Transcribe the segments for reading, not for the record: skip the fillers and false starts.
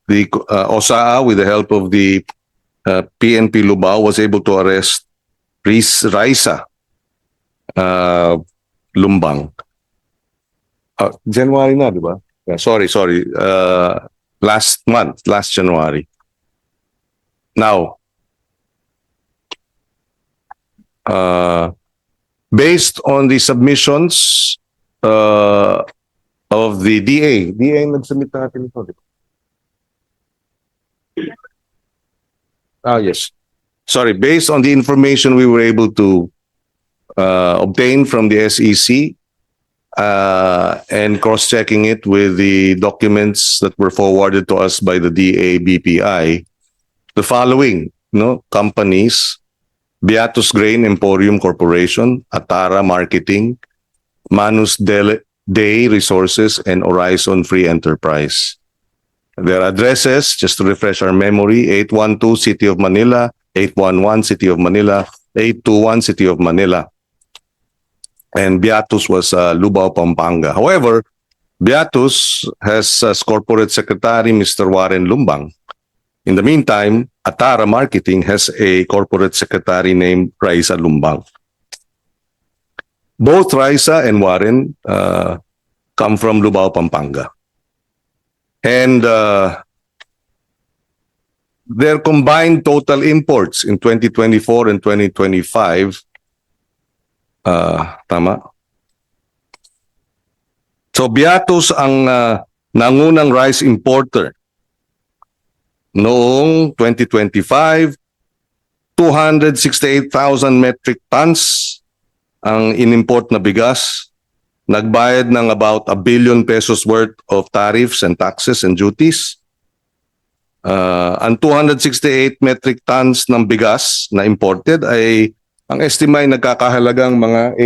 the OSAA, with the help of the PNP Lubao, was able to arrest Raisa Lumbang. January na, di ba? Sorry. Last month, last January. Now, based on the submissions of the DA nag-submit natin ito. Yes. Sorry, based on the information we were able to obtain from the SEC and cross-checking it with the documents that were forwarded to us by the DA BPI, the following companies: Beatus Grain Emporium Corporation, Atara Marketing, Manus Day Resources, and Horizon Free Enterprise. Their addresses, just to refresh our memory: 812 City of Manila, 811 City of Manila, 821 City of Manila. And Beatus was Lubao, Pampanga. However, Beatus has as corporate secretary Mr. Warren Lumbang. In the meantime, Atara Marketing has a corporate secretary named Raisa Lumbang. Both Raisa and Warren come from Lubao, Pampanga. And their combined total imports in 2024 and 2025, tama? So Beatus ang nangunang rice importer. Noong 2025, 268,000 metric tons ang inimport na bigas. Nagbayad ng about 1 billion pesos worth of tariffs and taxes and duties. Ang 268 metric tons ng bigas na imported ay ang estimate nagkakahalagang mga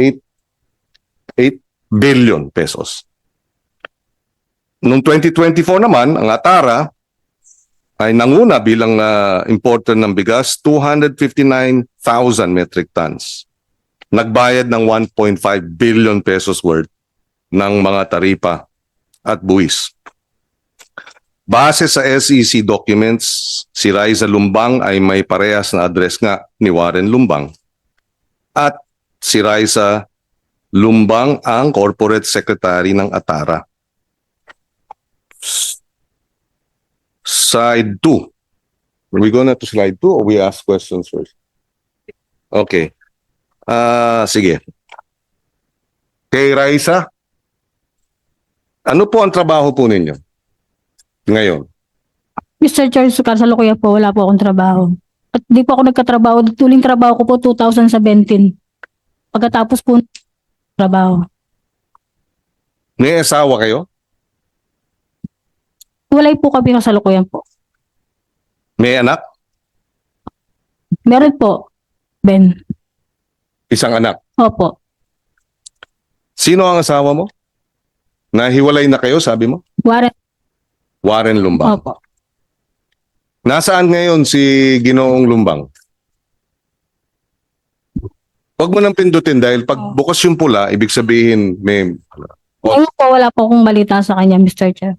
8 billion pesos. Noong 2024 naman, ang Atara ay nanguna bilang importer ng bigas, 259,000 metric tons. Nagbayad ng 1.5 billion pesos worth ng mga taripa at buwis. Base sa SEC documents, si Raisa Lumbang ay may parehas na address nga ni Warren Lumbang. At si Raisa Lumbang ang corporate secretary ng Atara. Slide 2. Are we going to slide 2 or we ask questions first? Okay. Sige. Kay Raisa, ano po ang trabaho po ninyo ngayon? Mr. Charles, kasalukuyan po, wala po akong trabaho. At di po ako nagkatrabaho. Tuling trabaho ko po 2017. Pagkatapos po trabaho. May asawa kayo? Walay po kami kasalukuyan po. May anak? Meron po, Ben. Isang anak? Opo. Sino ang asawa mo? Nahiwalay na kayo, sabi mo? Warren. Warren Lumbang. Opo. Nasaan ngayon si Ginoong Lumbang? Huwag mo nang pindutin dahil pag bukas yung pula, ibig sabihin may... Ngayon po, wala po akong balita sa kanya, Mr. Chair.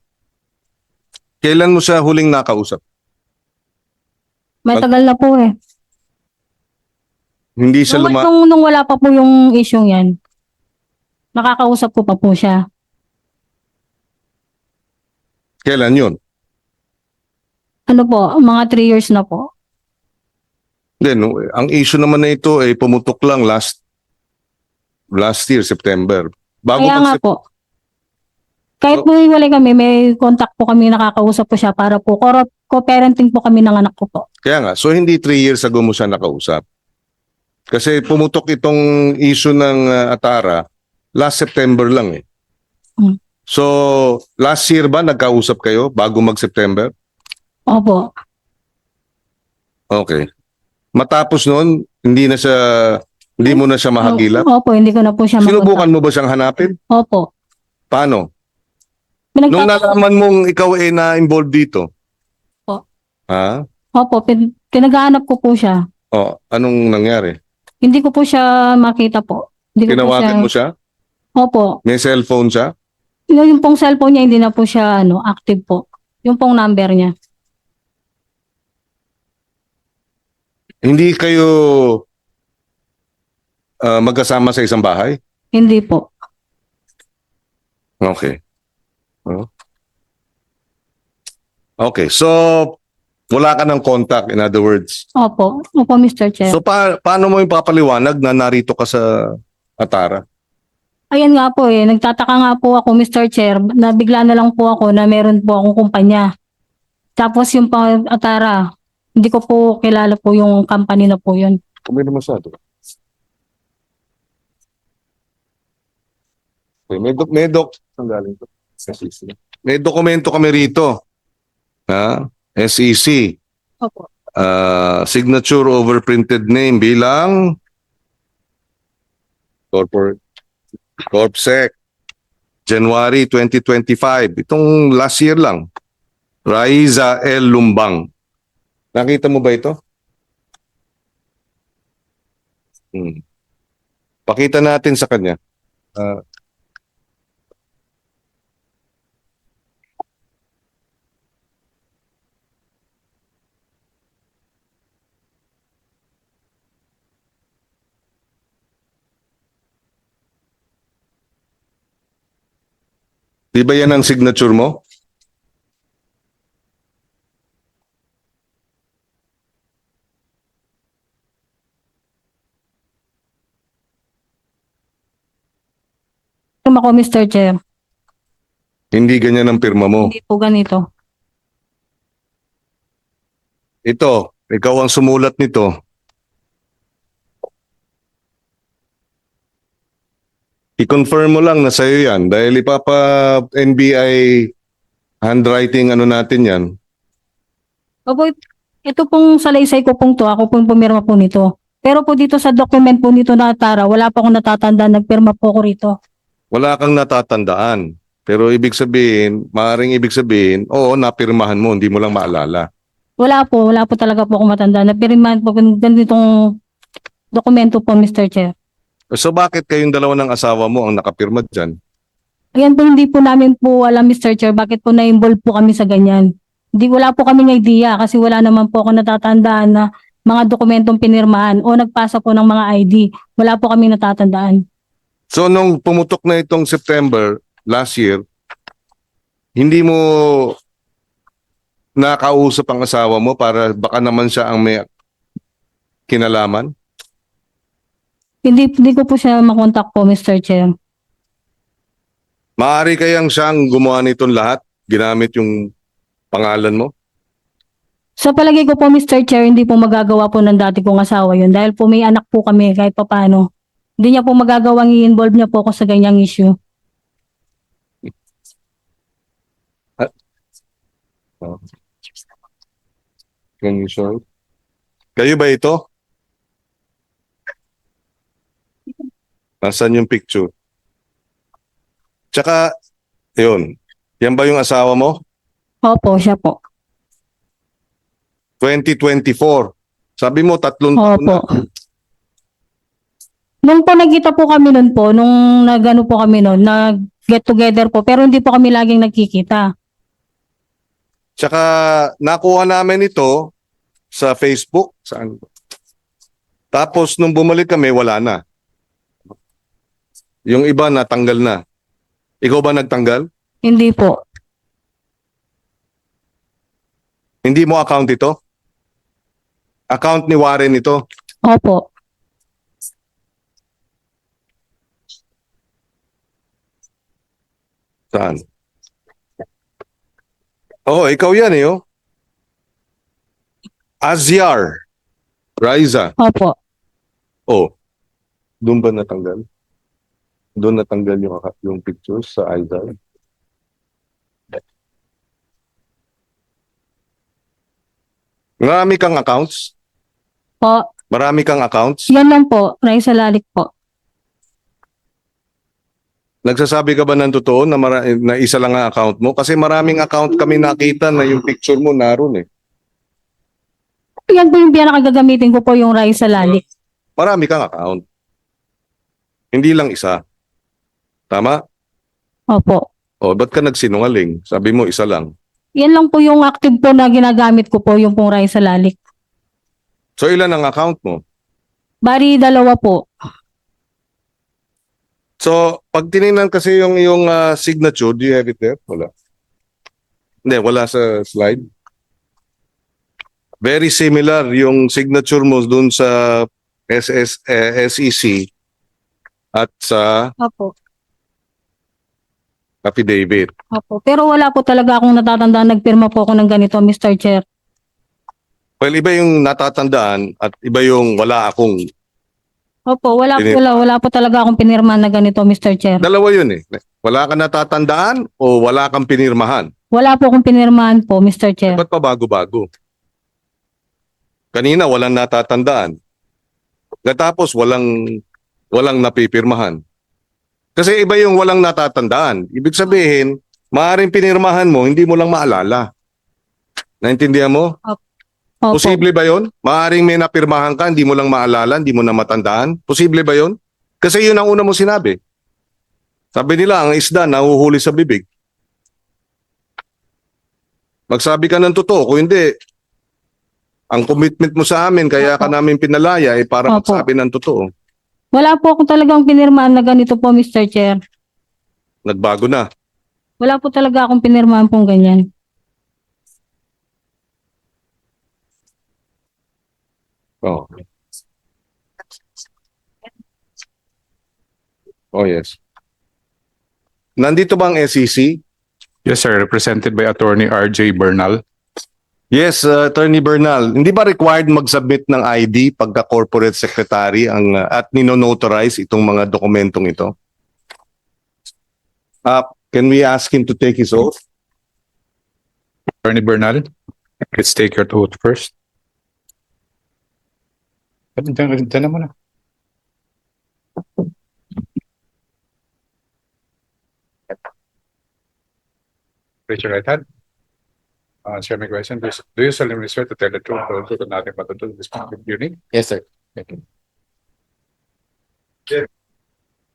Kailan mo siya huling nakausap? Matagal na po eh. Hindi siya Nung wala pa po yung issue yan, nakakausap ko pa po siya. Kailan yun? Ano po, mga 3 years na po. Then, ang issue naman na ito ay pumutok lang last year, September. Bago Kaya nga po. Kahit po hiwalay kami, may contact po kami, nakakausap po siya para po co-parenting po kami ng anak ko po. Kaya nga, so hindi 3 years ago mo siya nakausap. Kasi pumutok itong issue ng Atara last September lang eh. Hmm. So, last year ba nagkausap kayo bago mag-September? Opo. Okay. Matapos noon, hindi mo na siya mahagilap? Opo, hindi ko na po siya Sinubukan mo ba siyang hanapin? Opo. Paano? Nung nalaman mong ikaw ay na-involved dito? Opo. Ha? Opo, pinag-aanap ko po siya. Oh, anong nangyari? Hindi ko po siya makita po. Hindi ko Tinawagan po mo siya? Opo. May cellphone siya? Yung pong cellphone niya, hindi na po siya active po. Yung pong number niya. Hindi kayo magkasama sa isang bahay? Hindi po. Okay. Oh. Okay, so wala ka ng contact, in other words. Opo. Opo, Mr. Chair. So paano mo yung papaliwanag na narito ka sa Atara? Ayan nga po eh, nagtataka nga po ako, Mr. Chair, na bigla na lang po ako na meron po akong kumpanya. Tapos yung pang Atara, hindi ko po kilala po yung company na po yun. Kami naman sa ito. Okay, saan galing to? SEC. May dokumento kami rito. Ha? SEC. Opo. Signature over printed name bilang Corpsec. January 2025. Itong last year lang. Raiza L. Lumbang. Nakita mo ba ito? Pakita natin sa kanya. Di ba yan ang signature mo? Firma ko, Mr. Chair. Hindi ganyan ang pirma mo. Hindi po ganito. Ito, ikaw ang sumulat nito. I-confirm mo lang na sa'yo yan dahil NBI handwriting ano natin yan. Opo, ito pong salaysay ko pong to, ako pong pumirma po nito. Pero po dito sa document po nito na Atara, wala pa akong natatandaan, nagpirma po ako rito. Wala kang natatandaan. Pero maaaring ibig sabihin, oo, napirmahan mo, hindi mo lang maalala. Wala po talaga po akong matandaan. Napirmahan po ganitong dokumento po, Mr. Chair. So bakit kayong dalawa ng asawa mo ang nakapirma dyan? Ayan po, hindi po namin po alam, Mr. Chair, bakit po na-involve po kami sa ganyan. Wala po kaming idea kasi wala naman po ako natatandaan na mga dokumentong pinirmahan o nagpasa po ng mga ID. Wala po kaming natatandaan. So nung pumutok na itong September last year, hindi mo nakausap ang asawa mo para baka naman siya ang may kinalaman? Hindi ko po siya makontak po, Mr. Chair. Maaari kayang siyang gumawa nitong lahat, ginamit yung pangalan mo? Sa palagay ko po, Mr. Chair, hindi po magagawa po ng dati kong asawa yun dahil po may anak po kami kahit papaano. Hindi niya po magagawang i-involve niya po ako sa ganyang issue. Kayo ba ito? Nasaan yung picture? Tsaka, yun. Yan ba yung asawa mo? Opo, siya po. 2024. Sabi mo, 3 taon na. Opo. Nung po nagkita po kami nun po, nung nagano po kami nun, nag-get together po, pero hindi po kami laging nagkikita. Tsaka, nakuha namin ito sa Facebook. Saan? Tapos, nung bumalik kami, wala na. Yung iba, natanggal na. Ikaw ba nagtanggal? Hindi po. Hindi mo account ito? Account ni Warren ito? Opo. Saan? Oo, ikaw yan eh. Oh. Azyar. Raiza. Opo. Oh. Doon ba natanggal? Doon natanggal yung pictures sa Azyar? Marami kang accounts? Po. Marami kang accounts? Yan lang po. Raisa Lalik po. Nagsasabi ka ba ng totoo na, na isa lang ang account mo? Kasi maraming account kami nakita na yung picture mo naroon eh. Yan po yung pinakagagamitin ko po yung Raisa Lalik. Marami kang account. Hindi lang isa. Tama? Opo. O, ba't ka nagsinungaling? Sabi mo isa lang. Yan lang po yung active po na ginagamit ko po yung pong Raisa Lalik. So ilan ang account mo? Bali, 2 po. So pag tinignan kasi yung signature, do you have it there? Wala. Hindi, wala sa slide. Very similar yung signature mo dun sa SEC at sa Opo. affidavit. Opo. Pero wala po talaga akong natatandaan nagpirma po ako ng ganito, Mr. Chair. Well, iba yung natatandaan at iba yung wala akong. Opo, wala po Pinirma. talaga akong pinirma na ganito, Mr. Chair. Dalawa yun eh. Wala kang natatandaan o wala kang pinirmahan. Wala po akong pinirmahan po, Mr. Chair. Ba't pa bago-bago? Kanina walang natatandaan. Katapos walang napipirmahan. Kasi iba yung walang natatandaan. Ibig sabihin, maaaring pinirmahan mo, hindi mo lang maalala. Naintindihan mo? Opo. Posible ba yun? Maaaring may napirmahan ka, hindi mo lang maalala, hindi mo na matandaan. Posible ba yun? Kasi yun ang una mo sinabi. Sabi nila, ang isda nahuhuli sa bibig. Magsabi ka ng totoo. Kung hindi, ang commitment mo sa amin, kaya ka Opo. namin pinalaya, para Opo. magsabi ng totoo. Wala po akong talagang pinirmahan na ganito po, Mr. Chair. Nagbago na. Wala po talaga akong pinirmahan pong ganyan. Oh. Oh, yes. Nandito ba ang SEC? Yes, sir. Represented by Attorney RJ Bernal. Yes, Attorney Bernal. Hindi ba required mag-submit ng ID pagka corporate secretary at nino-notarize itong mga dokumentong ito? Can we ask him to take his oath? Attorney Bernal, let's take your oath first. Diyan na muna. Raise your right hand. Sir McGuire, do you solemnly swear to tell the truth, the whole truth, and nothing but the truth, this public hearing? Yes, sir. Thank you.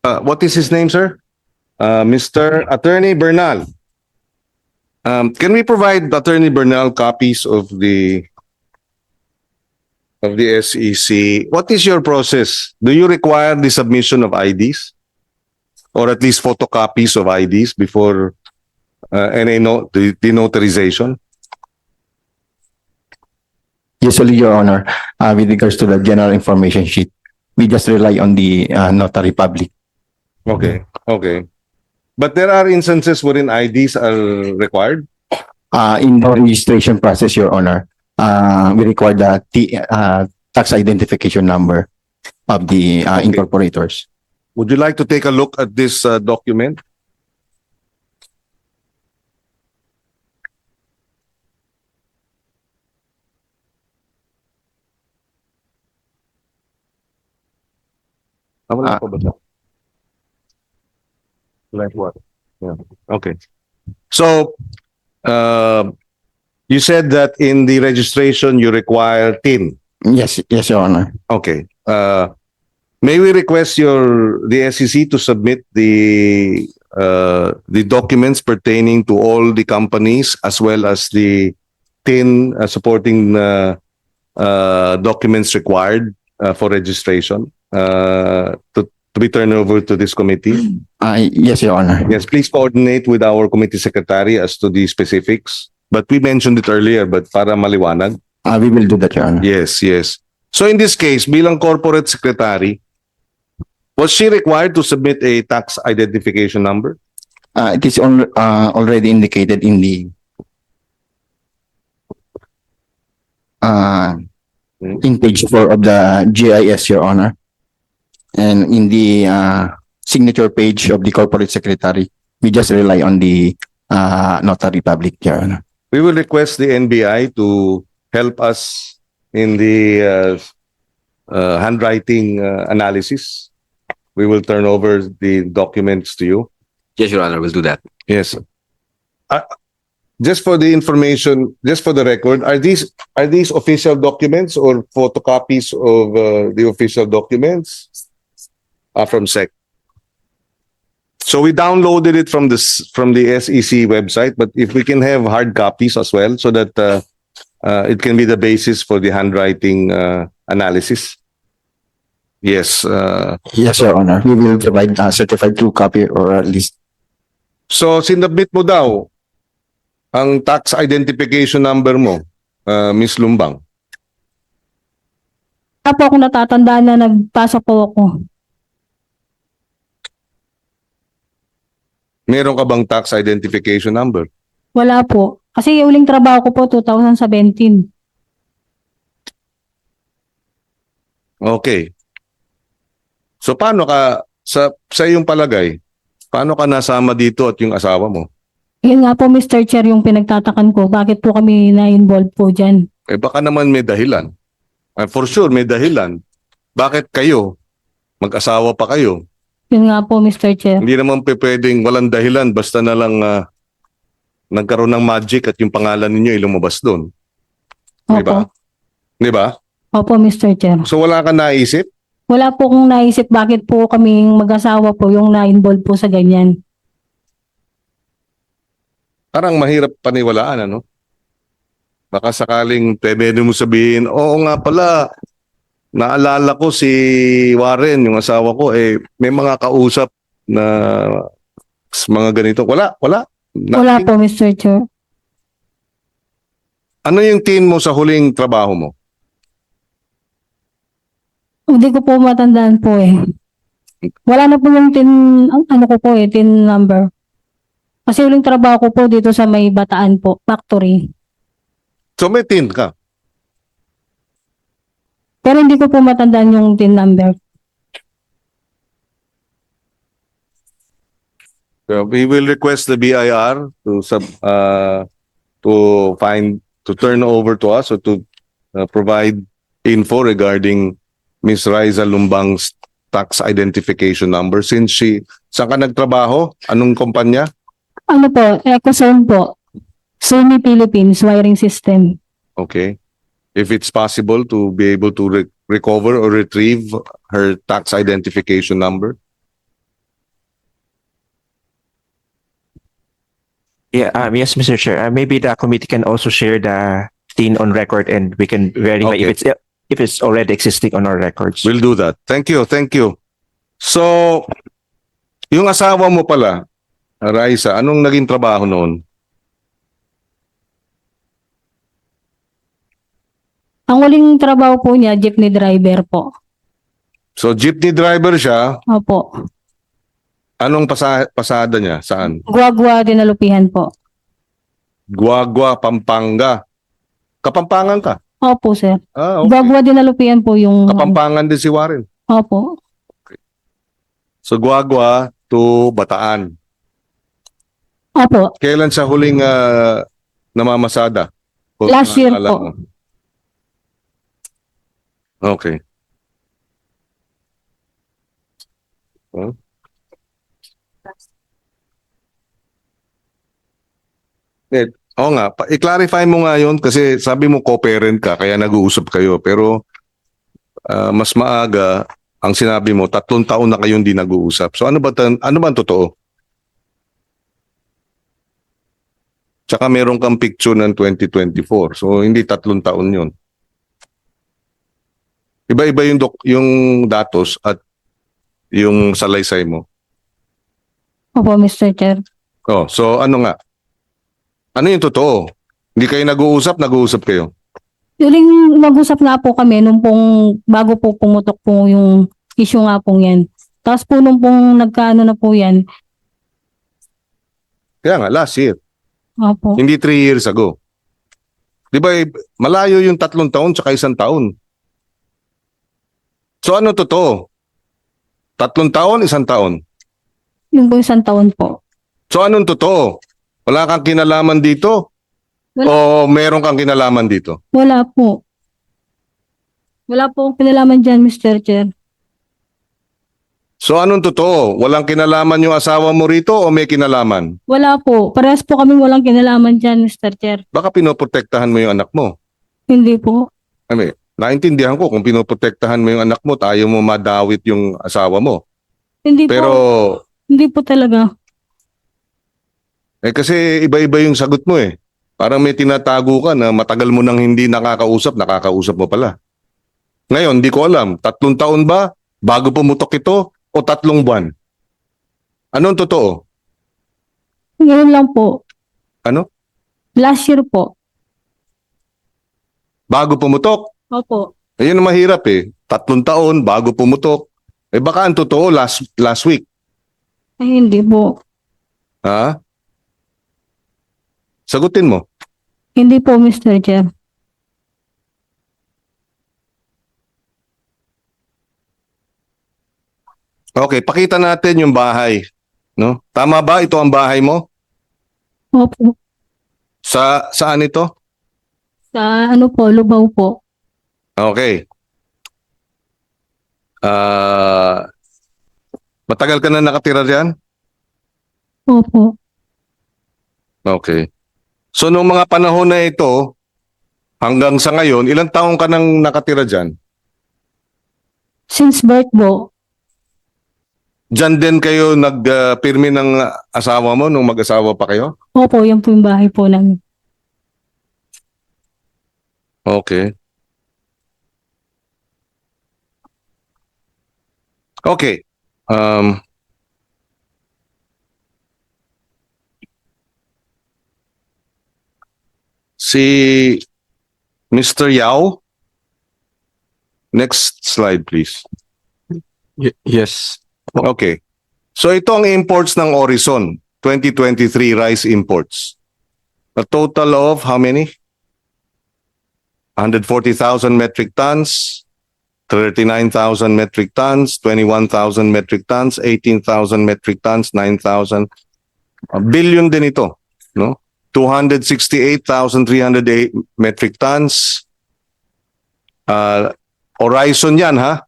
What is his name, sir? Mr. Attorney Bernal. Can we provide Attorney Bernal copies of the SEC? What is your process? Do you require the submission of IDs? Or at least photocopies of IDs before the notarization? Usually, Your Honor, with regards to the general information sheet, we just rely on the notary public. Okay, okay. But there are instances wherein IDs are required? In the registration process, Your Honor, we require the tax identification number of the incorporators. Would you like to take a look at this document? Wala pa ba siya? Like what? Yeah. Okay. So, you said that in the registration you require TIN. Yes, yes, Your Honor. Okay. May we request the SEC to submit the documents pertaining to all the companies as well as the TIN supporting documents required for registration to be turned over to this committee? Yes, Your Honor. Yes, please coordinate with our committee secretary as to the specifics. But we mentioned it earlier, but para maliwanag. We will do that, Your Honor. Yes, yes. So in this case, bilang corporate secretary, was she required to submit a tax identification number? It is already indicated in the in page 4 of the GIS, Your Honor, and in the signature page of the corporate secretary. We just rely on the notary public, Your Honor. We will request the NBI to help us in the handwriting analysis. We will turn over the documents to you. Yes, Your Honor, we'll do that. Yes. Just for the information, just for the record, are these official documents or photocopies of the official documents from SEC? So we downloaded it from the SEC website, but if we can have hard copies as well, so that it can be the basis for the handwriting analysis? Yes. Yes, Your Honor. We will provide a certified true copy or at least So, sinabit mo daw ang tax identification number mo, Miss Lumbang. Wala po ako natatandaan na nagpasa po ako. Meron ka bang tax identification number? Wala po. Kasi yung uling trabaho ko po 2017. Okay. So, paano ka, sa iyong palagay, paano ka nasama dito at yung asawa mo? Yun nga po, Mr. Chair, yung pinagtatakan ko. Bakit po kami na-involve po dyan? Eh, baka naman may dahilan. For sure, may dahilan. Bakit kayo? Mag-asawa pa kayo. Yun nga po, Mr. Chair. Hindi naman pwedeng walang dahilan basta na lang nagkaroon ng magic at yung pangalan ninyo ay lumabas doon. Di ba? Opo. Di ba? Opo, Mr. Chair. So wala kang naisip? Wala po kong naisip bakit po kaming mag-asawa po yung na-involve po sa ganyan. Parang mahirap paniwalaan, ano? Baka sakaling pwede mo sabihin, oo nga pala, naalala ko si Warren, yung asawa ko, may mga kausap na mga ganito. Wala. Wala Nothing. po, Mr. Chair. Ano yung teen mo sa huling trabaho mo? Hindi ko po matandaan po eh. Wala na po yung ano ko po eh, tin number. Kasi uling trabaho ko po dito sa may Bataan po, factory. So may teen ka. Pero hindi ko po matandaan yung tin number. So we will request the BIR to turn over to us or to provide info regarding Ms. Riza Lumbang's tax identification number. Since saan ka nagtrabaho? Anong kumpanya? Ano po, Ecosone po. Sony Philippines Wiring System. Okay. If it's possible to be able to recover or retrieve her tax identification number. Yeah, yes, Mr. Chair. Maybe the committee can also share the TIN on record and we can verify Okay. if it's already existing on our records. We'll do that. Thank you. Thank you. So, yung asawa mo pala, Raisa, anong naging trabaho noon? Ang uling trabaho po niya, jeepney driver po. So, jeepney driver siya. Opo. Anong pasada niya? Saan? Guagua dinalupihan po. Guagua, Pampanga. Kapampangan ka? Opo, sir. Okay. Guagua dinalupihan po yung... Kapampangan din si Warren. Opo. So, Guagua to Bataan. Opo. Kailan siya huling namamasada? Kung Last year naalala po. mo. Okay. Huh? Oo nga, i-clarify mo nga yun kasi sabi mo co-parent ka kaya nag-uusap kayo pero mas maaga ang sinabi mo 3 taon na kayong hindi nag-uusap. So ano ba ang totoo? Tsaka meron kang picture ng 2024. So hindi 3 taon yun. Iba-iba yung datos at yung salaysay mo. Opo, Mr. Chair. Oh, so ano nga? Ano yung totoo? Hindi kayo nag-uusap kayo. Yung nag-usap nga po kami nung pong bago po pumutok po yung issue nga pong yan. Tapos po nung pong nagkaano na po yan. Kaya nga, last year. Opo. Hindi 3 years ago. Di ba, malayo yung 3 taon tsaka 1 taon. So ano totoo? 3 taon, 1 taon. Yung po 1 taon po. So anong totoo? Wala kang kinalaman dito? O meron kang kinalaman dito? Wala po. Wala po akong pinalaman dyan, Mr. Chair. So anong totoo? Walang kinalaman yung asawa mo rito o may kinalaman? Wala po. Parehas po kaming walang kinalaman dyan, Mr. Chair. Baka pinoprotektahan mo yung anak mo. Hindi po. Naintindihan ko kung pinoprotektahan mo yung anak mo, tayo mo madawit yung asawa mo. Hindi Pero po. Hindi po talaga. kasi iba-iba yung sagot mo eh. Parang may tinatago ka na matagal mo nang hindi nakakausap mo pala. Ngayon, di ko alam, 3 taon ba bago pumutok ito o 3 buwan? Anong totoo? Ngayon lang po. Ano? Last year po. Bago pumutok? Opo. Ayun ang mahirap eh. 3 taon bago pumutok. Eh baka ang totoo last week. Ay, hindi po. Ha? Sagutin mo. Hindi po, Mr. Chair. Okay, pakita natin yung bahay. No? Tama ba ito ang bahay mo? Opo. Saan ito? Sa ano po, Lubao po. Okay. Matagal ka na nakatira diyan? Opo. Okay. So nung mga panahon na ito, hanggang sa ngayon, ilang taong ka nang nakatira diyan? Since birth po. Diyan din kayo nagpirmi ng asawa mo nung mag-asawa pa kayo? Opo, yan po yung bahay po namin. Okay. Okay. Si Mr. Yao. Next slide, please. Yes. Okay. So ito ang imports ng Horizon 2023 rice imports. A total of how many? 140,000 metric tons, 39,000 metric tons, 21,000 metric tons, 18,000 metric tons, 9,000. A billion din ito, no? 268,308 metric tons. Horizon yan, ha?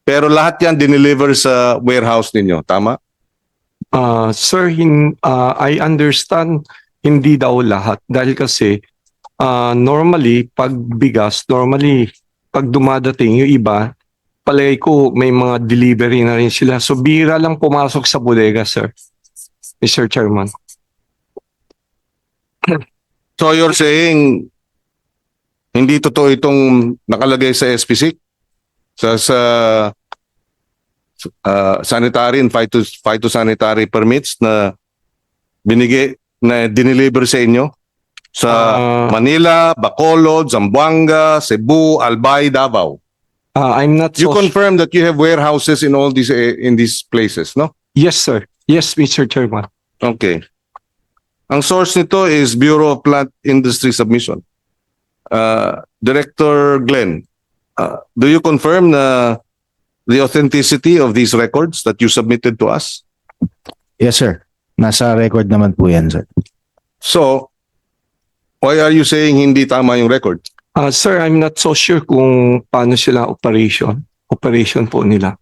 Pero lahat yan dineliver sa warehouse ninyo, tama? Sir, I understand hindi daw lahat dahil kasi normally pag dumadating yung iba, palagay ko may mga delivery na rin sila. So bira lang pumasok sa bodega, sir. Mr. Chairman. So you're saying hindi totoo itong nakalagay sa SPC? Sa sanitary and phytosanitary permits na dineliver sa inyo sa Manila, Bacolod, Zamboanga, Cebu, Albay, Davao. I'm not You so confirm that you have warehouses in all these places, no? Yes, sir. Yes, Mr. Chairman. Okay. Ang source nito is Bureau of Plant Industry Submission. Director Glenn, do you confirm the authenticity of these records that you submitted to us? Yes, sir. Nasa record naman po yan, sir. So, why are you saying hindi tama yung record? Sir, I'm not so sure kung paano sila operation po nila.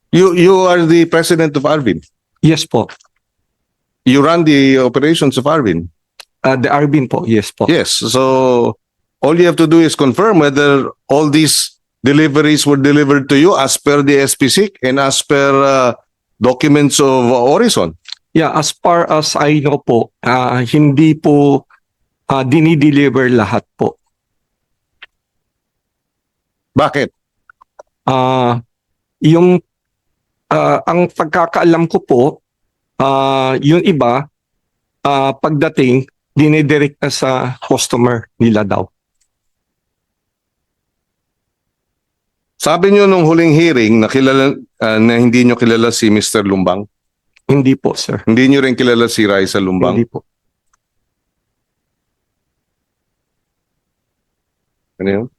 You are the president of Arvin. Yes po. You run the operations of Arvin. The Arbin po, yes po. Yes. So, all you have to do is confirm whether all these deliveries were delivered to you as per the SPC and as per documents of Horizon. Yeah, as far as I know po, hindi po dinideliver lahat po. Bakit? Ang pagkakaalam ko po, yung iba, pagdating, dinidirect na sa customer nila daw. Sabi niyo nung huling hearing na na hindi niyo kilala si Mr. Lumbang. Hindi po, sir. Hindi niyo rin kilala si Raisa Lumbang. Hindi po. Ano yun?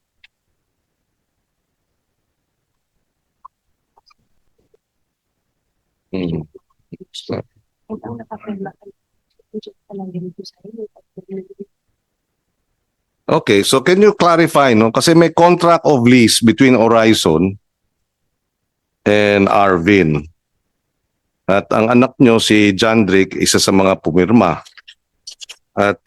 Hmm. Okay, so can you clarify, no? Kasi may contract of lease between Horizon and Arvin. At ang anak nyo, si John Drake, isa sa mga pumirma. At